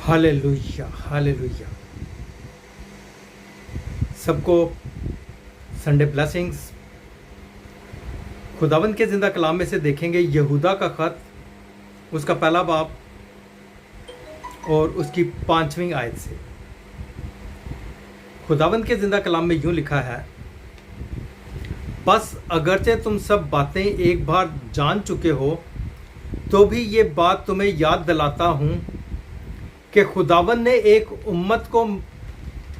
Hallelujah hallelujah. सबको Sunday blessings. खुदावंद के ज़िंदा कलाम में से देखेंगे यहूदा का ख़त, उसका पहला बाब और उसकी 5वीं आयत से। खुदावंद के ज़िंदा कलाम में यूँ लिखा है, बस अगरचे तुम सब बातें एक बार जान चुके हो तो भी ये बात तुम्हें याद दिलाता हूँ कि खुदावंद ने एक उम्मत को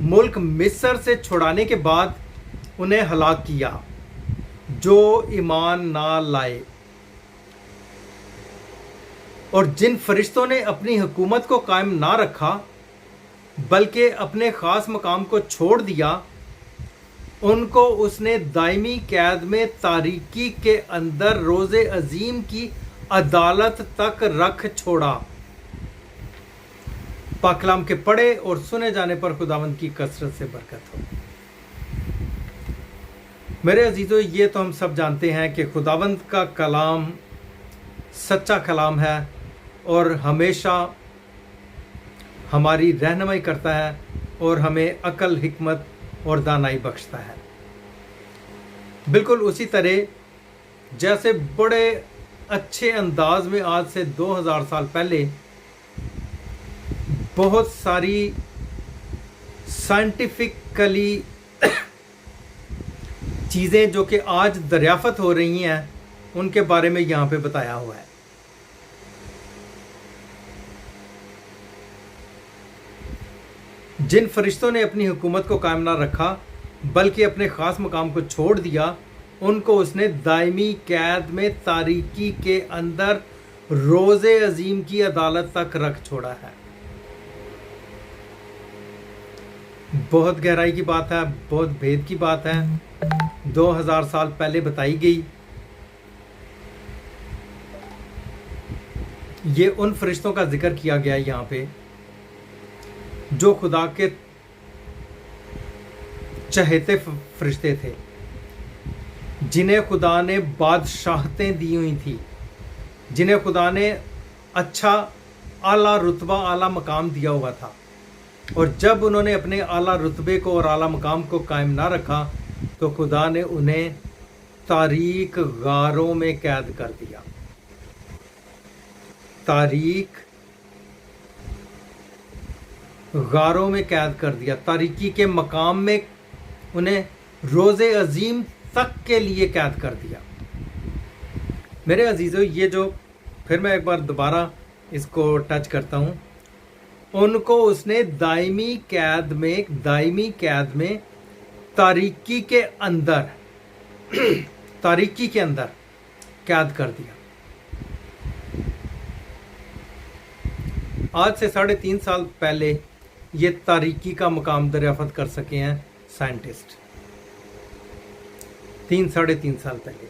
मुल्क मिस्र से छुड़ाने के बाद उन्हें हलाक किया जो ईमान ना लाए, और जिन फरिश्तों ने अपनी हुकूमत को कायम ना रखा बल्कि अपने ख़ास मकाम को छोड़ दिया, उनको उसने दायमी कैद में तारीकी के अंदर रोज़े अजीम की अदालत तक रख छोड़ा। पाक कलाम के पढ़े और सुने जाने पर खुदावंद की कसरत से बरकत हो। मेरे अजीज़ों, ये तो हम सब जानते हैं कि खुदावंद का कलाम सच्चा कलाम है और हमेशा हमारी रहनुमाई करता है और हमें अकल, हिकमत और दानाई बख्शता है। बिल्कुल उसी तरह जैसे बड़े अच्छे अंदाज में आज से 2000 साल पहले बहुत सारी साइंटिफिकली चीज़ें जो कि आज दरियाफ़त हो रही हैं, उनके बारे में यहाँ पे बताया हुआ है। जिन फरिश्तों ने अपनी हुकूमत को कायम ना रखा बल्कि अपने ख़ास मकाम को छोड़ दिया, उनको उसने दायमी कैद में तारीकी के अंदर रोज़े अजीम की अदालत तक रख छोड़ा है। बहुत गहराई की बात है, बहुत भेद की बात है, 2000 साल पहले बताई गई। ये उन फरिश्तों का जिक्र किया गया यहाँ पे जो खुदा के चहेते फरिश्ते थे, जिन्हें खुदा ने बादशाहतें दी हुई थी, जिन्हें खुदा ने अच्छा आला रुतबा, आला मकाम दिया हुआ था। और जब उन्होंने अपने आला रुतबे को और आला मकाम को कायम ना रखा तो खुदा ने उन्हें तारीक गारों में कैद कर दिया। तारीक गारों में कैद कर दिया, तारीकी के मकाम में उन्हें रोज़े अजीम तक के लिए कैद कर दिया। मेरे अजीज़ों, ये जो फिर मैं एक बार दोबारा इसको टच करता हूँ, उनको उसने दायमी कैद में तारीकी के अंदर तारीकी के अंदर कैद कर दिया। आज से 3.5 साल पहले ये तारीकी का मकाम दरियाफ़त कर सके हैं साइंटिस्ट। 3-3.5 साल पहले।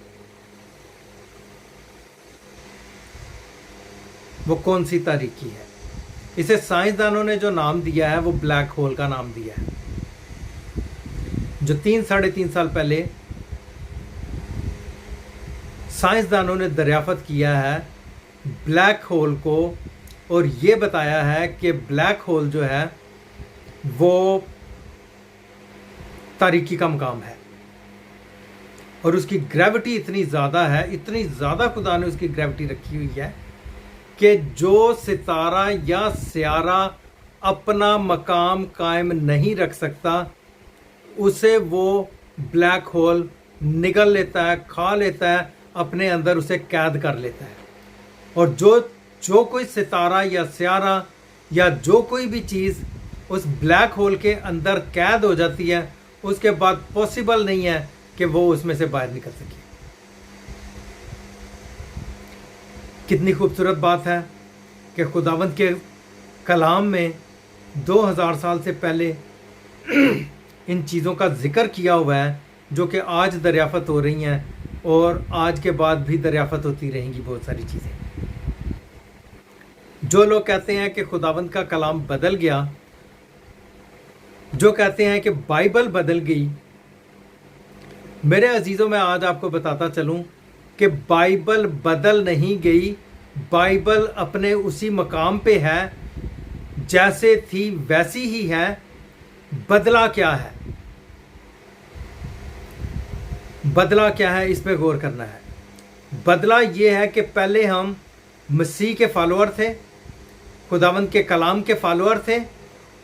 वो कौन सी तारीकी है? इसे साइंसदानों ने जो नाम दिया है वो ब्लैक होल का नाम दिया है। जो 3-3.5 साल पहले साइंसदानों ने दरियाफ़त किया है ब्लैक होल को, और ये बताया है कि ब्लैक होल जो है वो तारीकी का मकाम है और उसकी ग्रेविटी इतनी ज़्यादा है, इतनी ज़्यादा खुदा ने उसकी ग्रेविटी रखी हुई है कि जो सितारा या स्यारा अपना मकाम कायम नहीं रख सकता, उसे वो ब्लैक होल निगल लेता है, खा लेता है, अपने अंदर उसे कैद कर लेता है। और जो कोई सितारा या स्यारा या जो कोई भी चीज़ उस ब्लैक होल के अंदर कैद हो जाती है, उसके बाद पॉसिबल नहीं है कि वो उसमें से बाहर निकल सके। कितनी खूबसूरत बात है कि खुदावंद के कलाम में 2000 साल से पहले इन चीज़ों का जिक्र किया हुआ है जो कि आज दरियाफ़त हो रही हैं और आज के बाद भी दरियाफ़त होती रहेंगी बहुत सारी चीज़ें। जो लोग कहते हैं कि खुदावंद का कलाम बदल गया, जो कहते हैं कि बाइबल बदल गई, मेरे अजीज़ों, मैं आज आपको बताता चलूं कि बाइबल बदल नहीं गई। बाइबल अपने उसी मकाम पे है जैसे थी वैसी ही है। बदला क्या है? बदला क्या है, इस पे गौर करना है। बदला ये है कि पहले हम मसीह के फॉलोअर थे, खुदावंद के कलाम के फॉलोअर थे,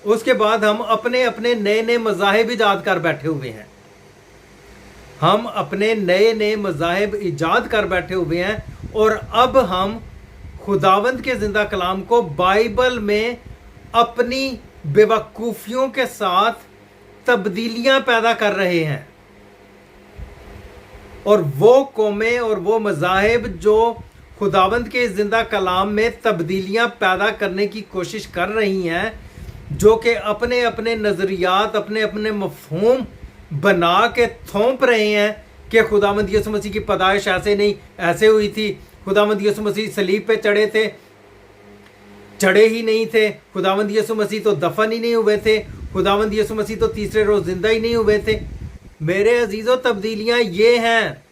उसके बाद हम अपने अपने नए नए मज़ाहिब ईजाद कर बैठे हुए हैं। हम अपने नए नए मज़ाहिब ईजाद कर बैठे हुए हैं और अब हम खुदावंद के ज़िंदा कलाम को बाइबल में अपनी बेवकूफ़ियों के साथ तब्दीलियां पैदा कर रहे हैं। और वो कौमें और वो मज़ाहिब जो खुदावंद के ज़िंदा कलाम में तब्दीलियां पैदा करने की कोशिश कर रही हैं, जो कि अपने अपने नज़रियात, अपने अपने मफ़हूम बना के थोप रहे हैं कि खुदावंद यीशु मसीह की पैदाइश ऐसे नहीं ऐसे हुई थी, खुदावंद यीशु मसीह सलीब पे चढ़े ही नहीं थे, खुदावंद यीशु मसीह तो दफन ही नहीं हुए थे, खुदावंद यीशु मसीह तो तीसरे रोज़ जिंदा ही नहीं हुए थे। मेरे अजीज़ों, तब्दीलियां ये हैं।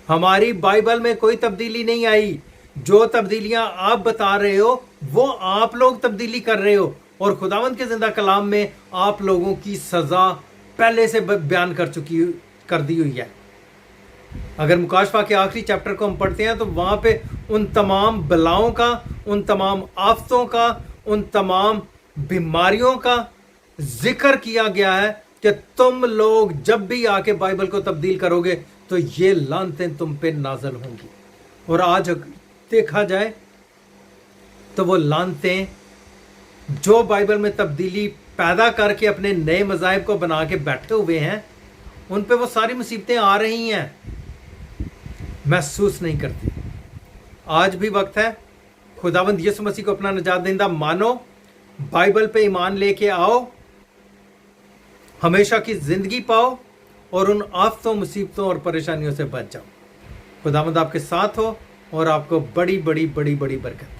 हमारी बाइबल में कोई तब्दीली नहीं आई। जो तब्दीलियां आप बता रहे हो वो आप लोग तब्दीली कर रहे हो, और खुदावंद के जिंदा कलाम में आप लोगों की सज़ा पहले से बयान कर दी हुई है। अगर मुकाशफा के आखिरी चैप्टर को हम पढ़ते हैं तो वहाँ पे उन तमाम बलाओं का, उन तमाम आफतों का, उन तमाम बीमारियों का जिक्र किया गया है कि तुम लोग जब भी आके बाइबल को तब्दील करोगे तो ये लानतें तुम पे नाजल होंगी। और आज देखा जाए तो वो लानतें जो बाइबल में तब्दीली पैदा करके अपने नए मज़ाहिब को बना के बैठे हुए हैं, उन पे वो सारी मुसीबतें आ रही हैं, महसूस नहीं करती। आज भी वक्त है, खुदावंद यीशु मसीह को अपना निजात दहिंदा मानो, बाइबल पे ईमान लेके आओ, हमेशा की जिंदगी पाओ और उन आफतों, मुसीबतों और परेशानियों से बच जाओ। खुदावंद आपके साथ हो और आपको बड़ी बड़ी बड़ी बड़ी बरकत।